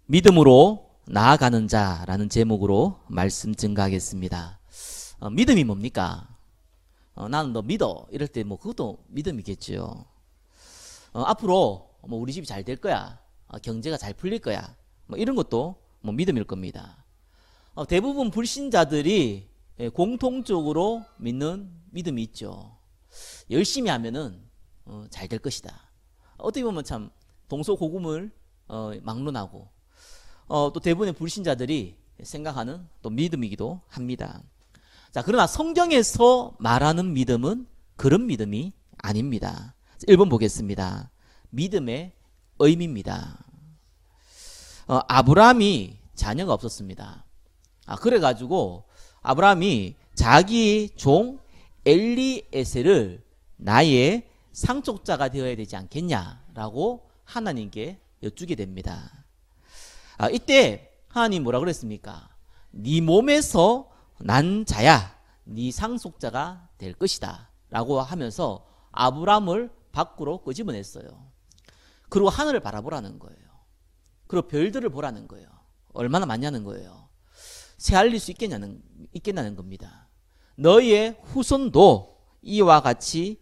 믿음으로 나아가는 자라는 제목으로 말씀 증가하겠습니다. 믿음이 뭡니까? 나는 너 믿어 이럴 때 뭐 그것도 믿음이겠죠. 앞으로 뭐 우리 집이 잘 될 거야, 경제가 잘 풀릴 거야, 뭐 이런 것도 뭐 믿음일 겁니다. 대부분 불신자들이 공통적으로 믿는 믿음이 있죠. 열심히 하면은 잘 될 것이다. 어떻게 보면 참 동서고금을 막론하고 또 대부분의 불신자들이 생각하는 또 믿음이기도 합니다. 자, 그러나 성경에서 말하는 믿음은 그런 믿음이 아닙니다. 1번 보겠습니다. 믿음의 의미입니다. 아브라함이 자녀가 없었습니다. 그래가지고 아브라함이 자기 종 엘리에셀을 나의 상속자가 되어야 되지 않겠냐라고 하나님께 여쭈게 됩니다. 이때 하나님 뭐라 그랬습니까? 네 몸에서 난 자야, 네 상속자가 될 것이다 라고 하면서 아브라함을 밖으로 끄집어냈어요. 그리고 하늘을 바라보라는 거예요. 그리고 별들을 보라는 거예요. 얼마나 많냐는 거예요. 새알릴 수 있겠냐는 겁니다. 너희의 후손도 이와 같이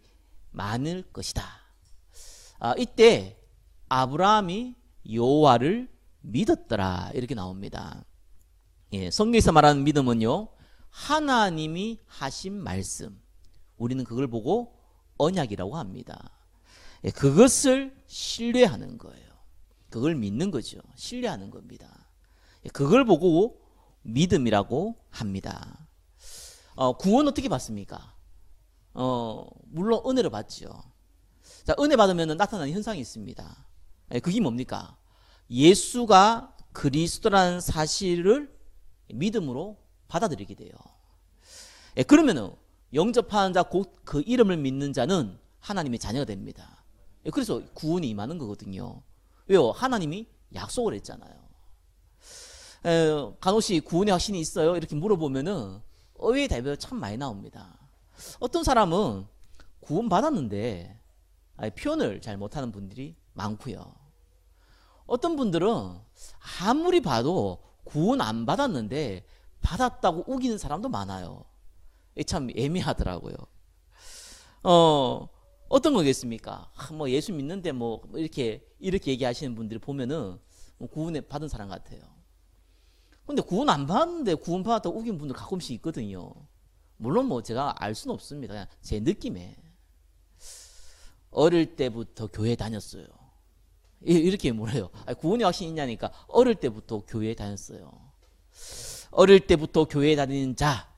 많을 것이다. 이때 아브라함이 여호와를 믿었더라 이렇게 나옵니다. 성경에서 말하는 믿음은요, 하나님이 하신 말씀, 우리는 그걸 보고 언약이라고 합니다. 그것을 신뢰하는 거예요. 그걸 믿는 거죠. 신뢰하는 겁니다. 그걸 보고 믿음이라고 합니다. 구원 어떻게 받습니까? 물론 은혜를 받죠. 자, 은혜 받으면 나타나는 현상이 있습니다. 그게 뭡니까? 예수가 그리스도라는 사실을 믿음으로 받아들이게 돼요. 그러면은 영접하는 자, 곧 그 이름을 믿는 자는 하나님의 자녀가 됩니다. 그래서 구원이 임하는 거거든요. 왜요? 하나님이 약속을 했잖아요. 간혹시 구원의 확신이 있어요? 이렇게 물어보면은 의외의 답이 참 많이 나옵니다. 어떤 사람은 구원 받았는데 표현을 잘 못하는 분들이 많고요. 어떤 분들은 아무리 봐도 구원 안 받았는데 받았다고 우기는 사람도 많아요. 참 애매하더라고요. 어떤 거겠습니까? 뭐 예수 믿는데 뭐 이렇게 얘기하시는 분들이 보면은 뭐 구원 받은 사람 같아요. 근데 구원 안 받았는데 구원 받았다고 우기는 분들 가끔씩 있거든요. 물론 뭐 제가 알 수는 없습니다. 그냥 제 느낌에. 어릴 때부터 교회 다녔어요. 이렇게 뭐래요? 구원의 확신이 있냐니까 어릴 때부터 교회에 다녔어요. 어릴 때부터 교회에 다니는 자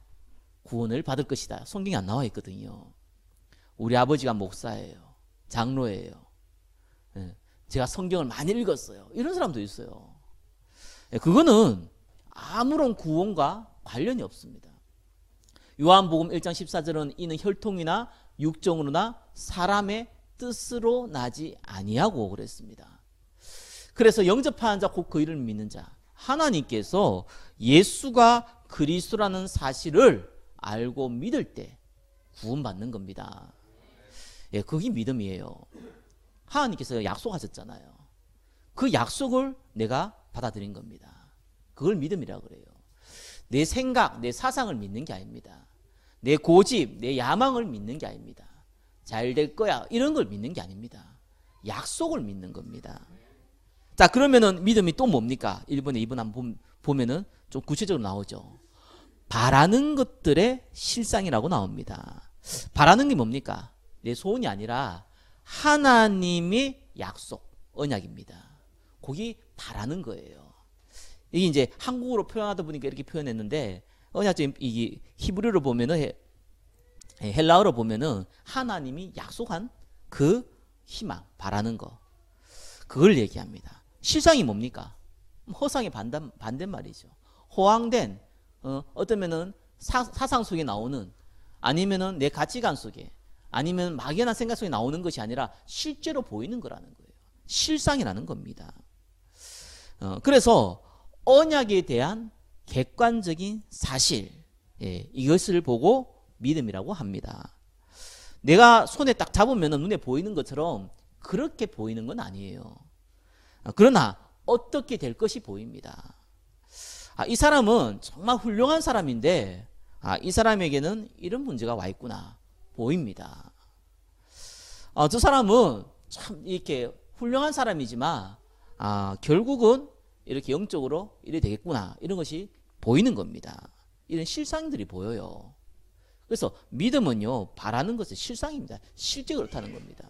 구원을 받을 것이다. 성경에 안 나와 있거든요. 우리 아버지가 목사예요. 장로예요. 제가 성경을 많이 읽었어요. 이런 사람도 있어요. 그거는 아무런 구원과 관련이 없습니다. 요한복음 1장 14절은 이는 혈통이나 육정으로나 사람의 뜻으로 나지 아니하고 그랬습니다. 그래서 영접하는 자, 곧 그 이름을 믿는 자, 하나님께서 예수가 그리스도라는 사실을 알고 믿을 때 구원받는 겁니다. 그게 믿음이에요. 하나님께서 약속하셨잖아요. 그 약속을 내가 받아들인 겁니다. 그걸 믿음이라고 그래요. 내 생각, 내 사상을 믿는 게 아닙니다. 내 고집, 내 야망을 믿는 게 아닙니다. 잘 될 거야 이런 걸 믿는 게 아닙니다. 약속을 믿는 겁니다. 자, 그러면은 믿음이 또 뭡니까? 1번에 2번 한번 보면은 좀 구체적으로 나오죠. 바라는 것들의 실상이라고 나옵니다. 바라는 게 뭡니까? 내 소원이 아니라 하나님의 약속, 언약입니다. 거기 바라는 거예요. 이게 이제 한국어로 표현하다 보니까 이렇게 표현했는데, 언약적인 이 히브리어로 보면은, 헬라어로 보면은 하나님이 약속한 그 희망, 바라는 거, 그걸 얘기합니다. 실상이 뭡니까? 허상의 반대말이죠. 허황된 어쩌면은 사상 속에 나오는, 아니면은 내 가치관 속에, 아니면 막연한 생각 속에 나오는 것이 아니라 실제로 보이는 거라는 거예요. 실상이라는 겁니다. 그래서 언약에 대한 객관적인 사실, 이것을 보고 믿음이라고 합니다. 내가 손에 딱 잡으면 눈에 보이는 것처럼 그렇게 보이는 건 아니에요. 그러나 어떻게 될 것이 보입니다. 이 사람은 정말 훌륭한 사람인데 이 사람에게는 이런 문제가 와 있구나 보입니다. 저 사람은 참 이렇게 훌륭한 사람이지만 결국은 이렇게 영적으로 이래 되겠구나 이런 것이 보이는 겁니다. 이런 실상들이 보여요. 그래서 믿음은요 바라는 것은 실상입니다. 실제 그렇다는 겁니다.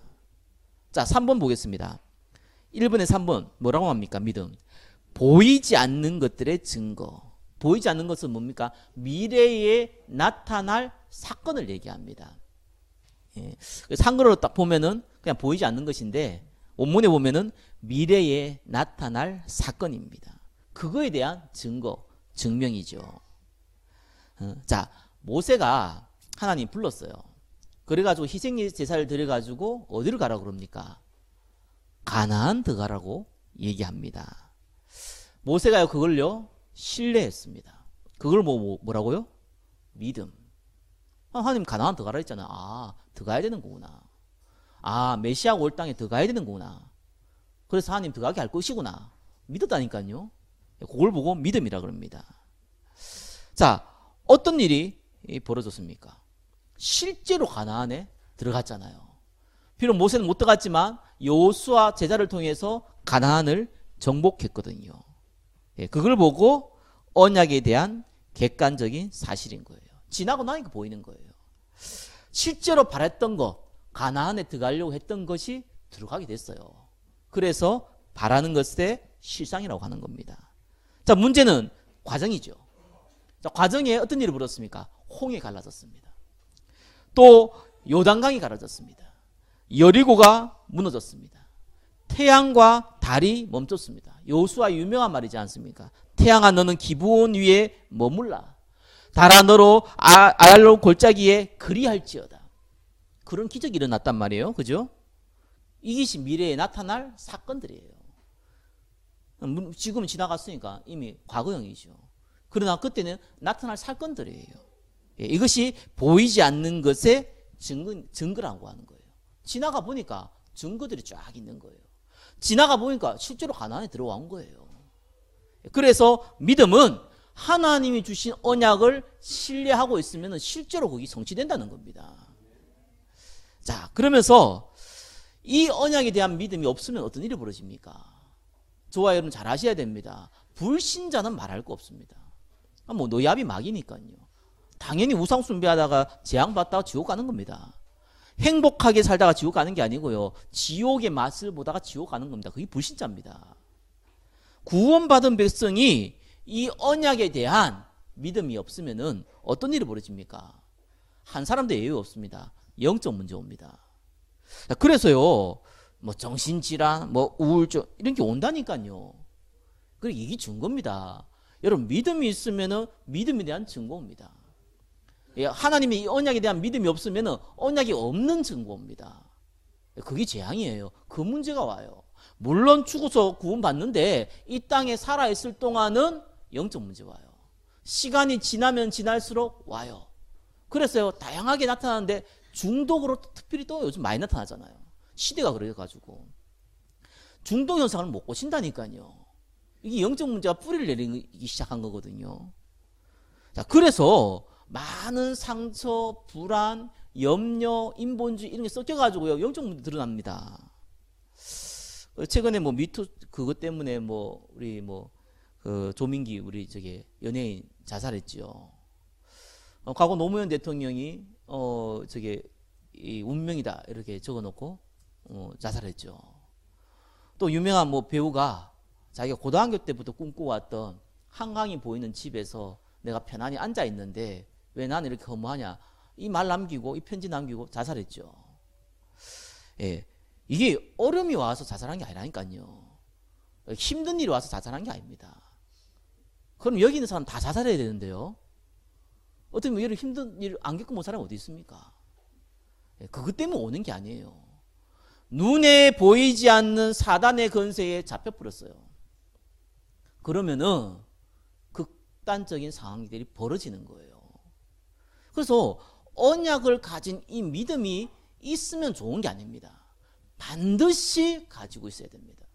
자 3번 보겠습니다. 1번에 3번 뭐라고 합니까? 믿음 보이지 않는 것들의 증거. 보이지 않는 것은 뭡니까? 미래에 나타날 사건을 얘기합니다. 그래서 한글로 딱 보면은 그냥 보이지 않는 것인데 원문에 보면은 미래에 나타날 사건입니다. 그거에 대한 증거, 증명이죠. 자, 모세가 하나님 불렀어요. 그래가지고 희생 제사를 드려가지고 어디를 가라고 그럽니까? 가나안 들어가라고 얘기합니다. 모세가요 그걸요 신뢰했습니다. 그걸 뭐라고요? 믿음. 하나님 가나안 들어가라 했잖아. 들어가야 되는 거구나. 메시아가 올 땅에 들어가야 되는 거구나. 그래서 하나님 들어가게 할 것이구나. 믿었다니까요. 그걸 보고 믿음이라 그럽니다. 자, 어떤 일이 벌어졌습니까? 실제로 가나안에 들어갔잖아요. 비록 모세는 못 들어갔지만 여호수아 제자를 통해서 가나안을 정복했거든요. 그걸 보고 언약에 대한 객관적인 사실인 거예요. 지나고 나니까 보이는 거예요. 실제로 바랬던 거, 가나안에 들어가려고 했던 것이 들어가게 됐어요. 그래서 바라는 것의 실상이라고 하는 겁니다. 자, 문제는 과정이죠. 자, 과정에 어떤 일이 벌어졌습니까? 홍해 갈라졌습니다. 또 요단강이 갈라졌습니다. 여리고가 무너졌습니다. 태양과 달이 멈췄습니다. 여호수아 유명한 말이지 않습니까? 태양아 너는 기브온 위에 머물라. 달아 너로 아얄로 골짜기에 그리할지어다. 그런 기적이 일어났단 말이에요. 그죠? 이것이 미래에 나타날 사건들이에요. 지금은 지나갔으니까 이미 과거형이죠. 그러나 그때는 나타날 사건들이에요. 이것이 보이지 않는 것의 증거라고 하는 거예요. 지나가 보니까 증거들이 쫙 있는 거예요. 지나가 보니까 실제로 가나안에 들어온 거예요. 그래서 믿음은 하나님이 주신 언약을 신뢰하고 있으면 실제로 거기 성취된다는 겁니다. 자, 그러면서 이 언약에 대한 믿음이 없으면 어떤 일이 벌어집니까? 저와 여러분 잘 아셔야 됩니다. 불신자는 말할 거 없습니다. 노яб이 막이니까요. 당연히 우상 숭배하다가 재앙받다가 지옥 가는 겁니다. 행복하게 살다가 지옥 가는 게 아니고요. 지옥의 맛을 보다가 지옥 가는 겁니다. 그게 불신자입니다. 구원받은 백성이 이 언약에 대한 믿음이 없으면은 어떤 일이 벌어집니까? 한 사람도 예외 없습니다. 영적 문제 옵니다. 그래서요, 정신질환, 우울증 이런 게 온다니까요. 그리고 이게 증거입니다. 여러분 믿음이 있으면은 믿음에 대한 증거입니다. 하나님의 이 언약에 대한 믿음이 없으면은 언약이 없는 증거입니다. 그게 재앙이에요. 그 문제가 와요. 물론 죽어서 구원받는데 이 땅에 살아있을 동안은 영적 문제 와요. 시간이 지나면 지날수록 와요. 그래서요 다양하게 나타나는데 중독으로 특별히 또 요즘 많이 나타나잖아요. 시대가 그래가지고 중독 현상을 못 고친다니까요. 이게 영적 문제가 뿌리를 내리기 시작한 거거든요. 자, 그래서 많은 상처, 불안, 염려, 인본주의 이런 게 섞여가지고요 영적 문제 드러납니다. 최근에 미투 그것 때문에 우리 그 조민기 우리 연예인 자살했죠. 과거 노무현 대통령이 이 운명이다 이렇게 적어놓고 자살했죠. 또 유명한 배우가 자기가 고등학교 때부터 꿈꿔왔던 한강이 보이는 집에서 내가 편안히 앉아 있는데 왜 나는 이렇게 허무하냐 이 말 남기고 이 편지 남기고 자살했죠. 이게 어려움이 와서 자살한 게 아니라니까요. 힘든 일이 와서 자살한 게 아닙니다. 그럼 여기 있는 사람 다 자살해야 되는데요. 어떻게 보면 이런 힘든 일을 안 겪고 못 사람이 어디 있습니까? 그것 때문에 오는 게 아니에요. 눈에 보이지 않는 사단의 건세에 잡혀버렸어요. 그러면은 극단적인 상황들이 벌어지는 거예요. 그래서 언약을 가진 이 믿음이 있으면 좋은 게 아닙니다. 반드시 가지고 있어야 됩니다.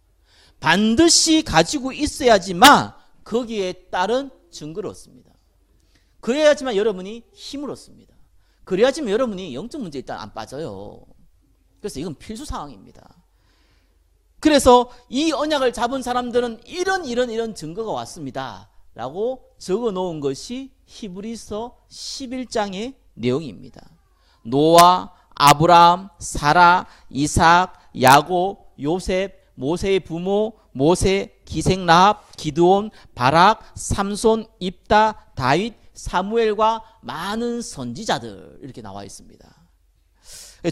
반드시 가지고 있어야지만 거기에 따른 증거를 얻습니다. 그래야지만 여러분이 힘을 얻습니다. 그래야지만 여러분이 영적 문제에 일단 안 빠져요. 그래서 이건 필수 상황입니다. 그래서 이 언약을 잡은 사람들은 이런 증거가 왔습니다 라고 적어 놓은 것이 히브리서 11장의 내용입니다. 노아, 아브라함, 사라, 이삭, 야곱, 요셉, 모세의 부모, 모세, 기생 라합, 기드온, 바락, 삼손, 입다, 다윗, 사무엘과 많은 선지자들 이렇게 나와 있습니다.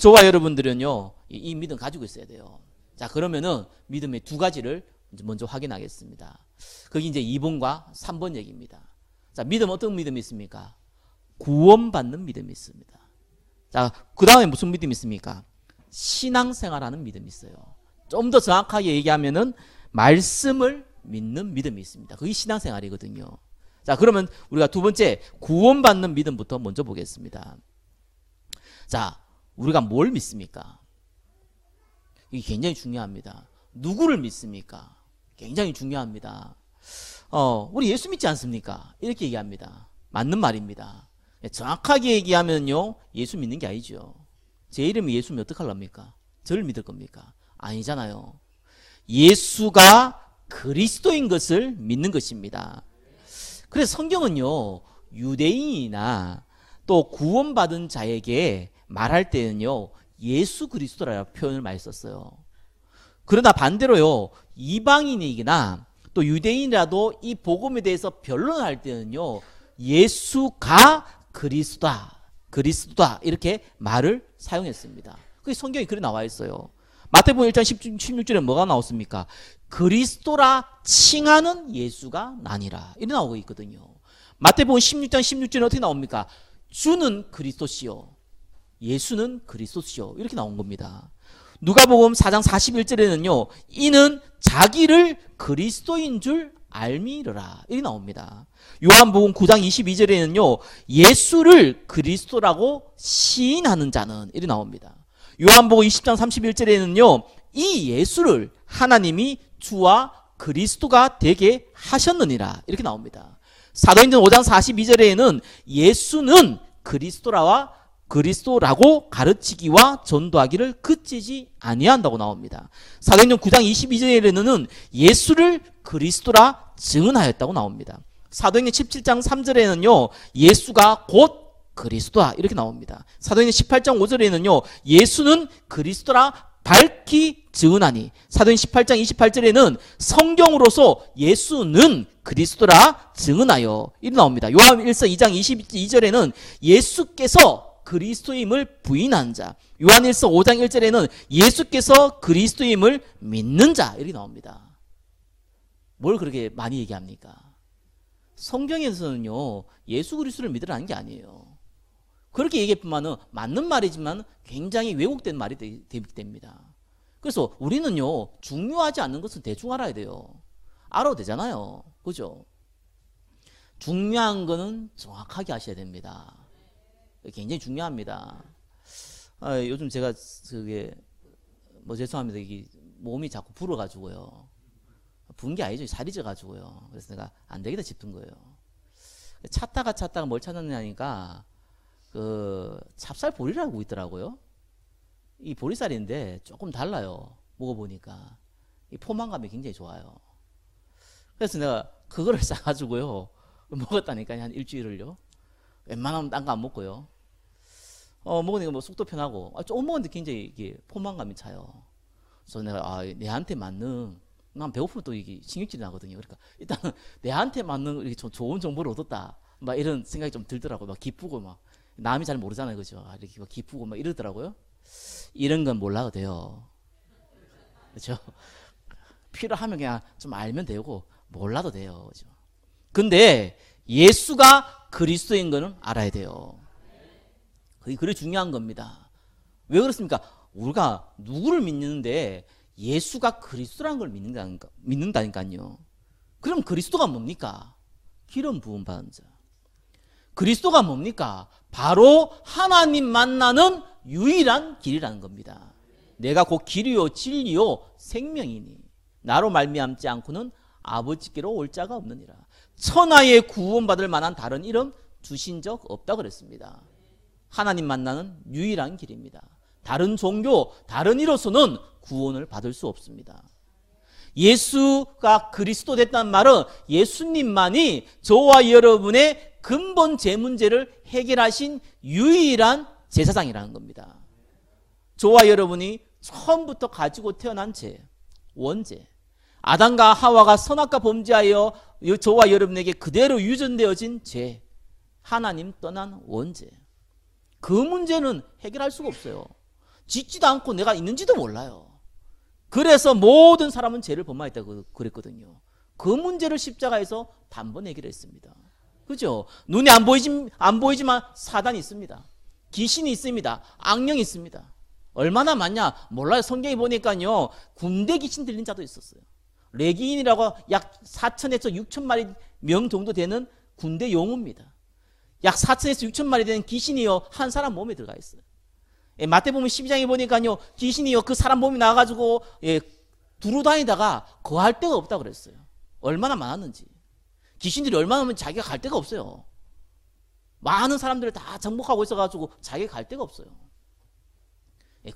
저와 여러분들은요 이 믿음 가지고 있어야 돼요. 자, 그러면은 믿음의 두 가지를 먼저 확인하겠습니다. 그게 이제 2번과 3번 얘기입니다. 자, 믿음 어떤 믿음이 있습니까? 구원받는 믿음이 있습니다. 자, 그 다음에 무슨 믿음이 있습니까? 신앙생활하는 믿음이 있어요. 좀 더 정확하게 얘기하면은 말씀을 믿는 믿음이 있습니다. 그게 신앙생활이거든요. 자, 그러면 우리가 두 번째 구원받는 믿음부터 먼저 보겠습니다. 자, 우리가 뭘 믿습니까? 이게 굉장히 중요합니다. 누구를 믿습니까? 굉장히 중요합니다. 우리 예수 믿지 않습니까? 이렇게 얘기합니다. 맞는 말입니다. 정확하게 얘기하면요 예수 믿는 게 아니죠. 제 이름이 예수면 어떡하랍니까? 저를 믿을 겁니까? 아니잖아요. 예수가 그리스도인 것을 믿는 것입니다. 그래서 성경은요 유대인이나 또 구원받은 자에게 말할 때는요 예수 그리스도라고 표현을 많이 썼어요. 그러나 반대로요 이방인이나 또 유대인이라도 이 복음에 대해서 변론할 때는요 예수가 그리스도다 이렇게 말을 사용했습니다. 그게 성경에 그렇게 나와 있어요. 마태복음 1장 16절에 뭐가 나왔습니까? 그리스도라 칭하는 예수가 나니라 이렇게 나오고 있거든요. 마태복음 16장 16절에 어떻게 나옵니까? 주는 그리스도시요 예수는 그리스도시요 이렇게 나온 겁니다. 누가복음 4장 41절에는요 이는 자기를 그리스도인 줄 알미르라 이렇게 나옵니다. 요한복음 9장 22절에는요 예수를 그리스도라고 시인하는 자는 이렇게 나옵니다. 요한복음 20장 31절에는요 이 예수를 하나님이 주와 그리스도가 되게 하셨느니라 이렇게 나옵니다. 사도행전 5장 42절에는 예수는 그리스도라고 가르치기와 전도하기를 그치지 아니한다고 나옵니다. 사도행전 9장 22절에는 예수를 그리스도라 증언하였다고 나옵니다. 사도행전 17장 3절에는요 예수가 곧 그리스도다 이렇게 나옵니다. 사도행전 18장 5절에는요 예수는 그리스도라 밝히 증언하니 사도행전 18장 28절에는 성경으로서 예수는 그리스도라 증언하여 이렇게 나옵니다. 요한일서 2장 22절에는 예수께서 그리스도임을 부인한 자, 요한일서 5장 1절에는 예수께서 그리스도임을 믿는 자 이렇게 나옵니다. 뭘 그렇게 많이 얘기합니까? 성경에서는요 예수 그리스도를 믿으라는 게 아니에요. 그렇게 얘기했지만은 맞는 말이지만 굉장히 왜곡된 말이 됩니다. 그래서 우리는요 중요하지 않는 것은 대충 알아야 돼요. 알아도 되잖아요. 그죠? 중요한 거는 정확하게 하셔야 됩니다. 굉장히 중요합니다. 요즘 제가 그게 뭐 죄송합니다. 이게 몸이 자꾸 불어가지고요. 부은 게 아니죠. 살이 쪄가지고요. 그래서 내가 안 되겠다 싶은 거예요. 찾다가 뭘 찾았냐니까 그 찹쌀 보리라고 있더라고요. 이 보리쌀인데 조금 달라요. 먹어보니까 이 포만감이 굉장히 좋아요. 그래서 내가 그거를 싸가지고요 먹었다니까요. 한 일주일을요. 웬만하면 딴 거 안 먹고요. 먹으니까 뭐 속도 편하고 조금 먹었는데 굉장히 이게 포만감이 차요. 그래서 내가 내한테 맞는 난 배고프면 또 이게 신경질이 나거든요. 그러니까 일단은 내한테 맞는 이렇게 좋은 정보를 얻었다. 막 이런 생각이 좀 들더라고요. 막 기쁘고 막 남이 잘 모르잖아요, 그죠? 이렇게 막 기쁘고 막 이러더라고요. 이런 건 몰라도 돼요, 그렇죠? 필요하면 그냥 좀 알면 되고 몰라도 돼요, 그죠? 근데 예수가 그리스도인 거는 알아야 돼요. 그게 그래 중요한 겁니다. 왜 그렇습니까? 우리가 누구를 믿는데 예수가 그리스도라는 걸 믿는다니까요. 그럼 그리스도가 뭡니까? 기름 부음 받은 자. 그리스도가 뭡니까? 바로 하나님 만나는 유일한 길이라는 겁니다. 내가 곧 길이요 진리요 생명이니. 나로 말미암지 않고는 아버지께로 올 자가 없느니라. 천하에 구원받을 만한 다른 이름 주신 적 없다 그랬습니다. 하나님 만나는 유일한 길입니다. 다른 종교, 다른 이로서는 구원을 받을 수 없습니다. 예수가 그리스도 됐다는 말은 예수님만이 저와 여러분의 근본 제 문제를 해결하신 유일한 제사장이라는 겁니다. 저와 여러분이 처음부터 가지고 태어난 죄, 원죄, 아담과 하와가 선악과 범죄하여 저와 여러분에게 그대로 유전되어진 죄, 하나님 떠난 원죄, 그 문제는 해결할 수가 없어요. 짓지도 않고 내가 있는지도 몰라요. 그래서 모든 사람은 죄를 범하였다고 그랬거든요. 그 문제를 십자가에서 단번에 해결했습니다. 그죠? 눈에 안 보이지만 사단이 있습니다. 귀신이 있습니다. 악령이 있습니다. 얼마나 많냐? 몰라요. 성경에 보니까요, 군대 귀신 들린 자도 있었어요. 레기인이라고 약 4천에서 6천 마리 명 정도 되는 군대 용어입니다. 약 4천에서 6천 마리 되는 귀신이요, 한 사람 몸에 들어가 있어요. 마태복음 12장에 보니까요, 귀신이요, 그 사람 몸이 나와가지고 두루 다니다가 거할 데가 없다고 그랬어요. 얼마나 많았는지. 귀신들이 얼마나 하면 자기가 갈 데가 없어요. 많은 사람들을 다 정복하고 있어가지고 자기가 갈 데가 없어요.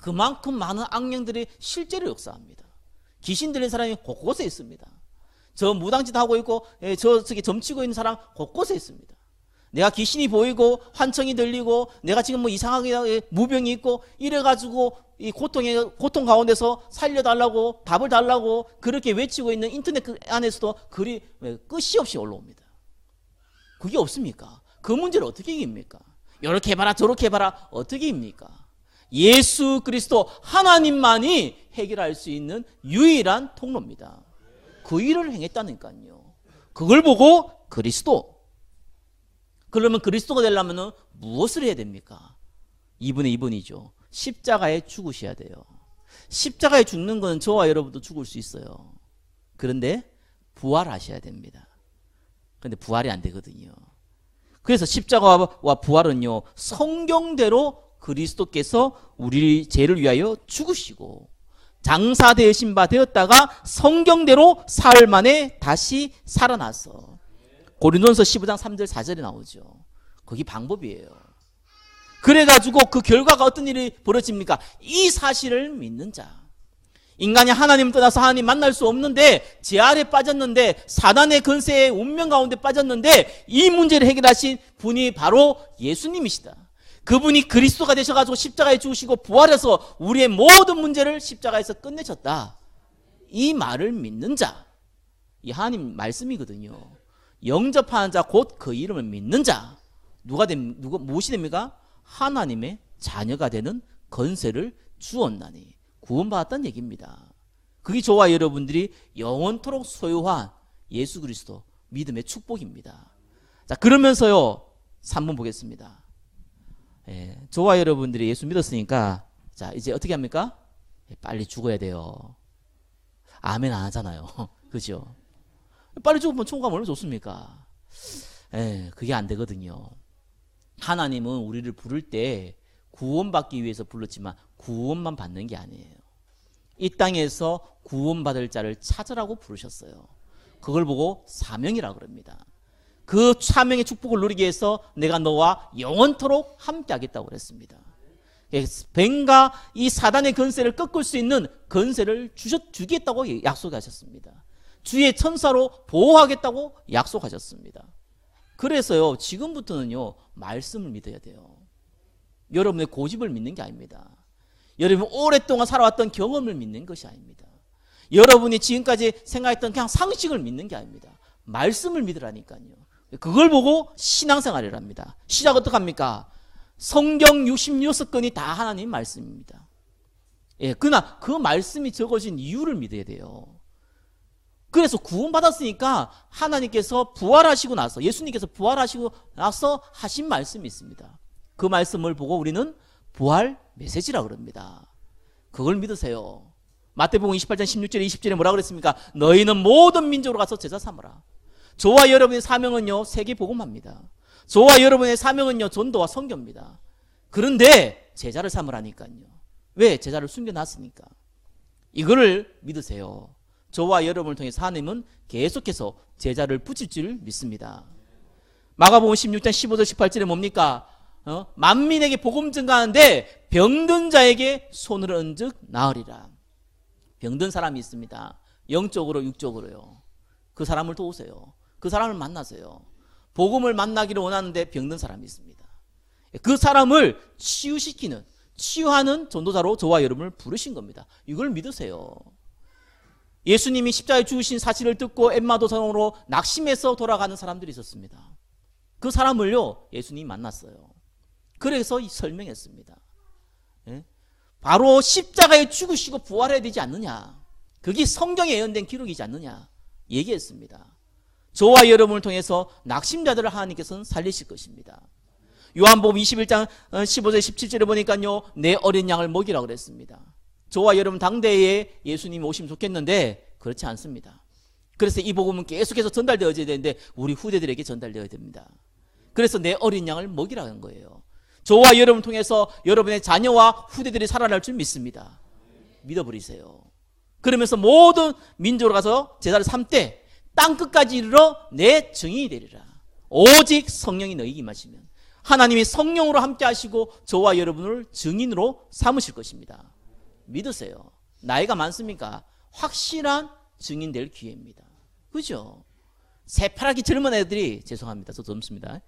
그만큼 많은 악령들이 실제로 역사합니다. 귀신 들린 사람이 곳곳에 있습니다. 저 무당짓 하고 있고 저기 점치고 있는 사람 곳곳에 있습니다. 내가 귀신이 보이고 환청이 들리고 내가 지금 뭐 이상하게 무병이 있고 이래가지고 이 고통 가운데서 살려달라고 답을 달라고 그렇게 외치고 있는 인터넷 안에서도 글이 끝이 없이 올라옵니다. 그게 없습니까? 그 문제를 어떻게 이깁니까? 이렇게 해봐라 저렇게 해봐라 어떻게 이깁니까? 예수 그리스도 하나님만이 해결할 수 있는 유일한 통로입니다. 그 일을 행했다니까요. 그걸 보고 그리스도. 그러면 그리스도가 되려면 무엇을 해야 됩니까? 2분의 2번이죠. 십자가에 죽으셔야 돼요. 십자가에 죽는 건 저와 여러분도 죽을 수 있어요. 그런데 부활하셔야 됩니다. 그런데 부활이 안 되거든요. 그래서 십자가와 부활은요, 성경대로 그리스도께서 우리 죄를 위하여 죽으시고 장사 되신 바 되었다가 성경대로 사흘 만에 다시 살아나서 고린도전서 15장 3절 4절에 나오죠. 거기 방법이에요. 그래가지고 그 결과가 어떤 일이 벌어집니까? 이 사실을 믿는 자. 인간이 하나님을 떠나서 하나님 만날 수 없는데 죄 아래 빠졌는데 사단의 근세의 운명 가운데 빠졌는데 이 문제를 해결하신 분이 바로 예수님이시다. 그분이 그리스도가 되셔가지고 십자가에 죽으시고 부활해서 우리의 모든 문제를 십자가에서 끝내셨다. 이 말을 믿는 자. 이 하나님 말씀이거든요. 영접하는 자 곧 그 이름을 믿는 자. 무엇이 됩니까? 하나님의 자녀가 되는 건세를 주었나니 구원받았다는 얘기입니다. 그게 저와 여러분들이 영원토록 소유한 예수 그리스도 믿음의 축복입니다. 자, 그러면서요 3번 보겠습니다. 저와 여러분들이 예수 믿었으니까 자 이제 어떻게 합니까? 빨리 죽어야 돼요. 아멘 안 하잖아요. 그죠? 빨리 죽으면 천국 가면 얼마나 좋습니까? 그게 안 되거든요. 하나님은 우리를 부를 때 구원받기 위해서 불렀지만 구원만 받는 게 아니에요. 이 땅에서 구원받을 자를 찾으라고 부르셨어요. 그걸 보고 사명이라고 그럽니다. 그 사명의 축복을 누리기 위해서 내가 너와 영원토록 함께 하겠다고 그랬습니다. 뱀과 이 사단의 건세를 꺾을 수 있는 건세를 주겠다고 약속하셨습니다. 주의 천사로 보호하겠다고 약속하셨습니다. 그래서요 지금부터는요 말씀을 믿어야 돼요. 여러분의 고집을 믿는 게 아닙니다. 여러분이 오랫동안 살아왔던 경험을 믿는 것이 아닙니다. 여러분이 지금까지 생각했던 그냥 상식을 믿는 게 아닙니다. 말씀을 믿으라니까요. 그걸 보고 신앙생활을 합니다. 시작 어떻게 합니까? 성경 66권이 다 하나님 말씀입니다. 그러나 그 말씀이 적어진 이유를 믿어야 돼요. 그래서 구원받았으니까 하나님께서 부활하시고 나서 예수님께서 부활하시고 나서 하신 말씀이 있습니다. 그 말씀을 보고 우리는 부활 메시지라고 그럽니다. 그걸 믿으세요. 마태복음 28장 16절에 20절에 뭐라고 그랬습니까? 너희는 모든 민족으로 가서 제자 삼으라. 저와 여러분의 사명은요 세계 복음합니다. 저와 여러분의 사명은요 전도와 선교입니다. 그런데 제자를 삼으라니까요. 왜? 제자를 숨겨놨으니까. 이거를 믿으세요. 저와 여러분을 통해서 하나님은 계속해서 제자를 붙일 줄 믿습니다. 마가복음 16장 15절 18절에 뭡니까? 만민에게 복음 증가하는데 병든 자에게 손을 얹은 나으리라. 병든 사람이 있습니다. 영적으로 육적으로요. 그 사람을 도우세요. 그 사람을 만나세요. 복음을 만나기를 원하는데 병든 사람이 있습니다. 그 사람을 치유시키는, 치유하는 전도자로 저와 여러분을 부르신 겁니다. 이걸 믿으세요. 예수님이 십자가에 죽으신 사실을 듣고 엠마도 성으로 낙심해서 돌아가는 사람들이 있었습니다. 그 사람을요 예수님이 만났어요. 그래서 설명했습니다. 예? 바로 십자가에 죽으시고 부활해야 되지 않느냐, 그게 성경에 예언된 기록이지 않느냐 얘기했습니다. 저와 여러분을 통해서 낙심자들을 하나님께서는 살리실 것입니다. 요한복음 21장 15절 17절에 보니까요 내 어린 양을 먹이라고 그랬습니다. 저와 여러분 당대에 예수님이 오시면 좋겠는데 그렇지 않습니다. 그래서 이 복음은 계속해서 전달되어져야 되는데 우리 후대들에게 전달되어야 됩니다. 그래서 내 어린 양을 먹이라는 거예요. 저와 여러분을 통해서 여러분의 자녀와 후대들이 살아날 줄 믿습니다. 믿어버리세요. 그러면서 모든 민족으로 가서 제자를 삼되 땅끝까지 이르러 내 증인이 되리라. 오직 성령이 너희에게 임하시면 하나님이 성령으로 함께 하시고 저와 여러분을 증인으로 삼으실 것입니다. 믿으세요. 나이가 많습니까? 확실한 증인 될 기회입니다. 그죠? 새파랗게 젊은 애들이, 죄송합니다. 저 젊습니다.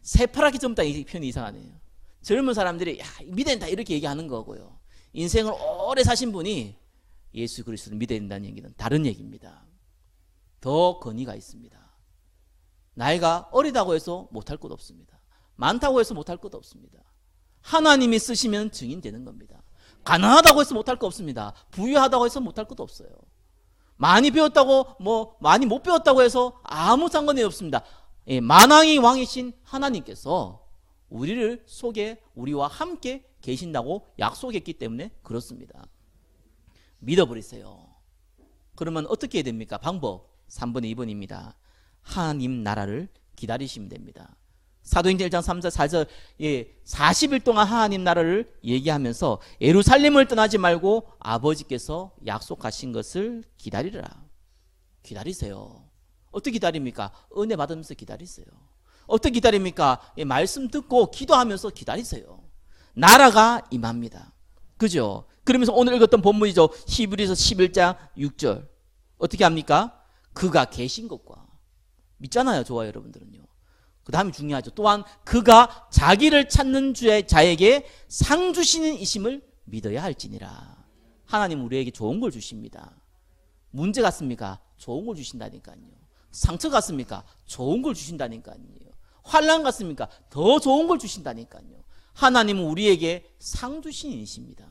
새파랗게 젊다 이 표현이 이상하네요. 젊은 사람들이 야 믿어야 된다 이렇게 얘기하는 거고요. 인생을 오래 사신 분이 예수 그리스도를 믿어야 된다는 얘기는 다른 얘기입니다. 더 권위가 있습니다. 나이가 어리다고 해서 못할 것 없습니다. 많다고 해서 못할 것 없습니다. 하나님이 쓰시면 증인되는 겁니다. 가난하다고 해서 못할 거 없습니다. 부유하다고 해서 못할 것도 없어요. 많이 배웠다고 많이 못 배웠다고 해서 아무 상관이 없습니다. 예, 만왕의 왕이신 하나님께서 우리를 속에 우리와 함께 계신다고 약속했기 때문에 그렇습니다. 믿어버리세요. 그러면 어떻게 해야 됩니까? 방법 3번에 2번입니다. 하나님 나라를 기다리시면 됩니다. 사도행전 1장 3절 4절 40일 동안 하나님 나라를 얘기하면서 예루살렘을 떠나지 말고 아버지께서 약속하신 것을 기다리라. 기다리세요. 어떻게 기다립니까? 은혜 받으면서 기다리세요. 어떻게 기다립니까? 말씀 듣고 기도하면서 기다리세요. 나라가 임합니다. 그죠? 그러면서 오늘 읽었던 본문이죠. 히브리서 11장 6절 어떻게 합니까? 그가 계신 것과 믿잖아요. 저와 여러분들은요. 그 다음이 중요하죠. 또한 그가 자기를 찾는 자에게 상 주시는 이심을 믿어야 할지니라. 하나님 우리에게 좋은 걸 주십니다. 문제 같습니까? 좋은 걸 주신다니까요. 상처 같습니까? 좋은 걸 주신다니까요. 환난 같습니까? 더 좋은 걸 주신다니까요. 하나님은 우리에게 상 주시는 이십니다.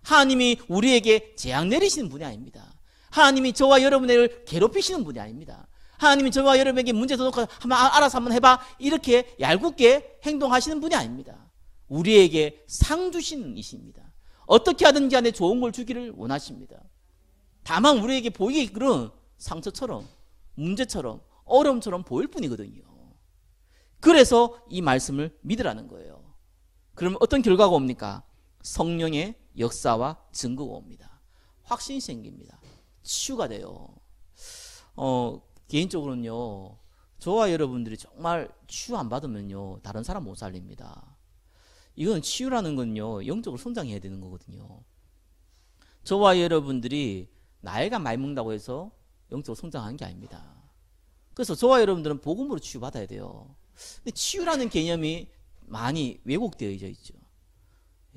하나님이 우리에게 재앙 내리시는 분이 아닙니다. 하나님이 저와 여러분을 괴롭히시는 분이 아닙니다. 하나님이 저와 여러분에게 문제 더 놓고 알아서 한번 해봐 이렇게 얄궂게 행동하시는 분이 아닙니다. 우리에게 상 주시는 이십니다. 어떻게 하든지 간에 좋은 걸 주기를 원하십니다. 다만 우리에게 보이기 그런 상처처럼 문제처럼 어려움처럼 보일 뿐이거든요. 그래서 이 말씀을 믿으라는 거예요. 그러면 어떤 결과가 옵니까? 성령의 역사와 증거가 옵니다. 확신이 생깁니다. 치유가 돼요. 개인적으로는요, 저와 여러분들이 정말 치유 안 받으면요, 다른 사람 못 살립니다. 이건 치유라는 건요, 영적으로 성장해야 되는 거거든요. 저와 여러분들이 나이가 많이 먹는다고 해서 영적으로 성장하는 게 아닙니다. 그래서 저와 여러분들은 복음으로 치유받아야 돼요. 근데 치유라는 개념이 많이 왜곡되어져 있죠.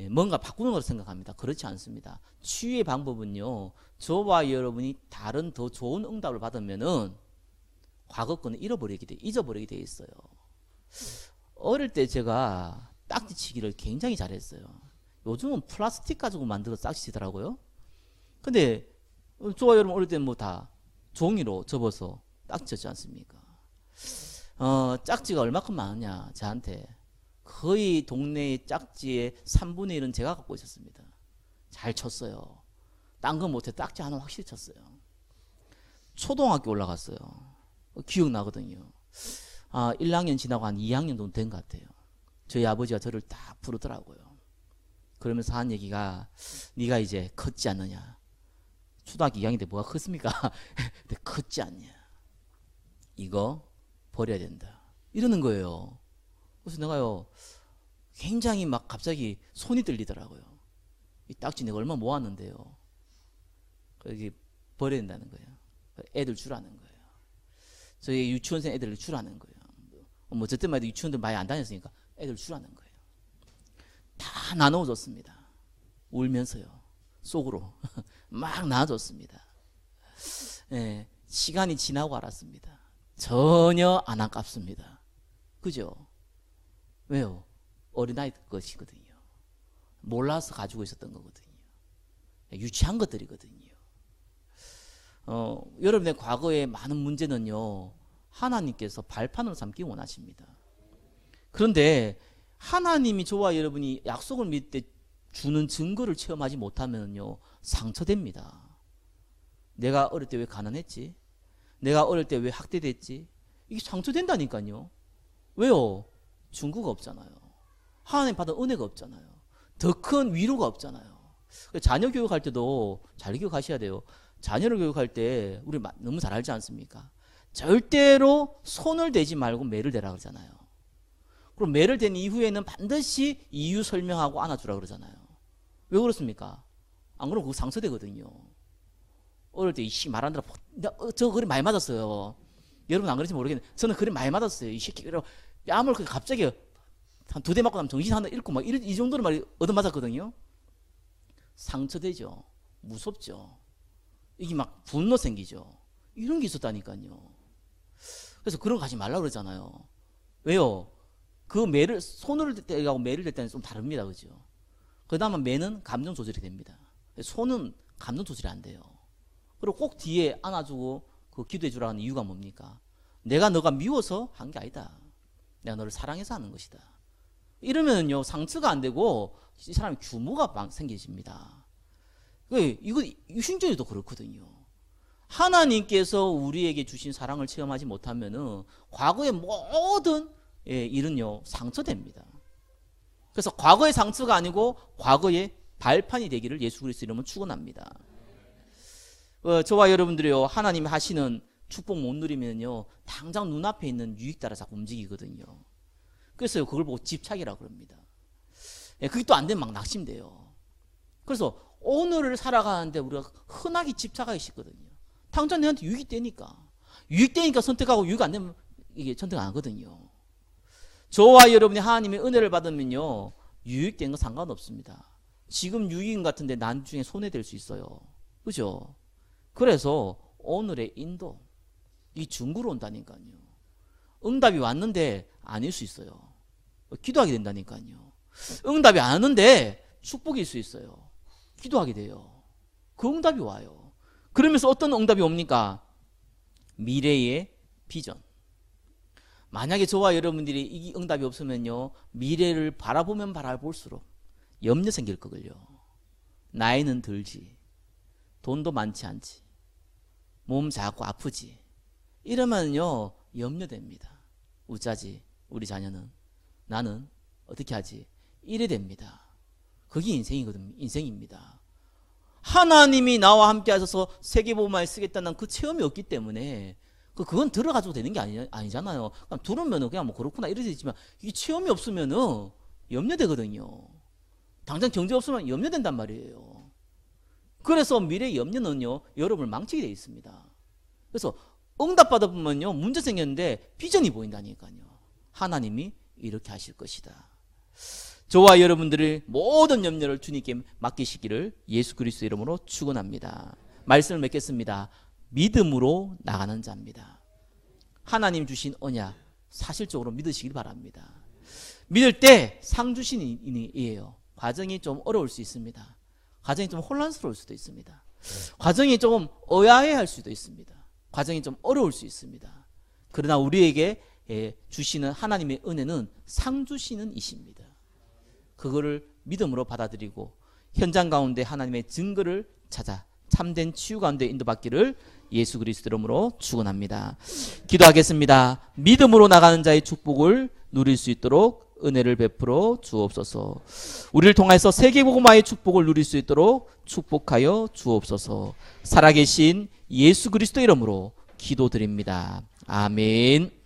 뭔가 바꾸는 걸 생각합니다. 그렇지 않습니다. 치유의 방법은요, 저와 여러분이 다른 더 좋은 응답을 받으면은 과거 거는 잊어버리게 돼 있어요. 어릴 때 제가 딱지치기를 굉장히 잘했어요. 요즘은 플라스틱 가지고 만들어서 딱지치더라고요. 근데 저와 여러분 어릴 때는 다 종이로 접어서 딱지쳤지 않습니까? 짝지가 얼마큼 많으냐 저한테 거의 동네의 짝지의 3분의 1은 제가 갖고 있었습니다. 잘 쳤어요. 딴 건 못해 딱지 하나 확실히 쳤어요. 초등학교 올라갔어요. 기억나거든요. 1학년 지나고 한 2학년 정도 된 것 같아요. 저희 아버지가 저를 딱 부르더라고요. 그러면서 한 얘기가 네가 이제 컸지 않느냐. 초등학교 2학년 때 뭐가 컸습니까? 근데 컸지 않냐. 이거 버려야 된다. 이러는 거예요. 그래서 내가요, 굉장히 막 갑자기 손이 떨리더라고요. 이 딱지 내가 얼마 모았는데요. 여기 버려야 된다는 거예요. 애들 주라는 거예요. 저희 유치원생 애들을 주라는 거예요. 뭐 저 때마다 유치원들 많이 안 다녔으니까 애들 주라는 거예요. 다 나눠줬습니다. 울면서요. 속으로 막 나눠줬습니다. 예, 시간이 지나고 알았습니다. 전혀 안 아깝습니다. 그죠? 왜요? 어린아이 것이거든요. 몰라서 가지고 있었던 거거든요. 유치한 것들이거든요. 여러분의 과거의 많은 문제는요, 하나님께서 발판으로 삼기 원하십니다. 그런데 하나님이 저와 여러분이 약속을 믿을 때 주는 증거를 체험하지 못하면요, 상처됩니다. 내가 어릴 때 왜 가난했지? 내가 어릴 때 왜 학대됐지? 이게 상처된다니까요. 왜요? 증거가 없잖아요. 하나님 받은 은혜가 없잖아요. 더 큰 위로가 없잖아요. 자녀 교육할 때도 잘 기억하셔야 돼요. 자녀를 교육할 때 우리 너무 잘 알지 않습니까? 절대로 손을 대지 말고 매를 대라 그러잖아요. 그럼 매를 댄 이후에는 반드시 이유 설명하고 안아주라 그러잖아요. 왜 그렇습니까? 안 그러면 그거 상처되거든요. 어릴 때 이씨 말하느라 저 그림 많이 맞았어요. 여러분 안 그런지 모르겠는데 저는 그림 많이 맞았어요. 이 새끼 뺨을 갑자기 한 2대 맞고 나면 정신 하나 잃고 막 이 정도로 말이 얻어맞았거든요. 상처되죠. 무섭죠. 이게 막 분노 생기죠. 이런 게 있었다니까요. 그래서 그런 거 하지 말라고 그러잖아요. 왜요? 그 매를 손을 대고 매를 댈 때는 좀 다릅니다. 그죠? 그 다음에 매는 감정 조절이 됩니다. 손은 감정 조절이 안 돼요. 그리고 꼭 뒤에 안아주고 그 기도해 주라는 이유가 뭡니까? 내가 너가 미워서 한 게 아니다. 내가 너를 사랑해서 하는 것이다. 이러면요, 상처가 안 되고 이 사람의 규모가 생기십니다. 이거 유신전에도 그렇거든요. 하나님께서 우리에게 주신 사랑을 체험하지 못하면은 과거의 모든 일은요, 상처됩니다. 그래서 과거의 상처가 아니고 과거의 발판이 되기를 예수 그리스도 이름으로 축원합니다. 저와 여러분들이요, 하나님이 하시는 축복 못 누리면요, 당장 눈앞에 있는 유익 따라 자꾸 움직이거든요. 그래서 그걸 보고 집착이라고 그럽니다. 그게 또 안 되면 막 낙심돼요. 그래서 오늘을 살아가는데 우리가 흔하게 집착하기 쉽거든요. 당장 내한테 유익이 되니까. 유익되니까 선택하고 유익 안 되면 이게 선택 안 하거든요. 저와 여러분이 하나님의 은혜를 받으면요, 유익된 건 상관없습니다. 지금 유익인 같은데 나중에 손해될 수 있어요. 그죠? 그래서 오늘의 인도, 이 중구로 온다니까요. 응답이 왔는데 아닐 수 있어요. 기도하게 된다니까요. 응답이 안 왔는데 축복일 수 있어요. 기도하게 돼요. 그 응답이 와요. 그러면서 어떤 응답이 옵니까? 미래의 비전. 만약에 저와 여러분들이 이 응답이 없으면요, 미래를 바라보면 바라볼수록 염려 생길 거걸요. 나이는 들지, 돈도 많지 않지, 몸 작고 아프지, 이러면요 염려됩니다. 우짜지 우리 자녀는, 나는 어떻게 하지, 이래 됩니다. 그게 인생입니다. 하나님이 나와 함께 하셔서 세계복음화에 쓰겠다는 그 체험이 없기 때문에 그건 들어가지고 되는 게 아니잖아요. 그냥 들으면 그냥 뭐 그렇구나 이래 되지만, 이 체험이 없으면은 염려되거든요. 당장 경제 없으면 염려된단 말이에요. 그래서 미래의 염려는요, 여러분을 망치게 되어 있습니다. 그래서 응답 받아보면요, 문제 생겼는데 비전이 보인다니까요. 하나님이 이렇게 하실 것이다. 저와 여러분들의 모든 염려를 주님께 맡기시기를 예수 그리스도 이름으로 축원합니다. 말씀을 맺겠습니다. 믿음으로 나가는 자입니다. 하나님 주신 언약 사실적으로 믿으시길 바랍니다. 믿을 때 상 주신 이에요. 과정이 좀 어려울 수 있습니다. 과정이 좀 혼란스러울 수도 있습니다. 과정이 좀 의아해할 수도 있습니다. 과정이 좀 어려울 수 있습니다. 그러나 우리에게 주시는 하나님의 은혜는 상 주시는 이십니다. 그거를 믿음으로 받아들이고 현장 가운데 하나님의 증거를 찾아 참된 치유 가운데 인도받기를 예수 그리스도 이름으로 축원합니다. 기도하겠습니다. 믿음으로 나가는 자의 축복을 누릴 수 있도록 은혜를 베풀어 주옵소서. 우리를 통해서 세계복음화의 축복을 누릴 수 있도록 축복하여 주옵소서. 살아계신 예수 그리스도 이름으로 기도드립니다. 아멘.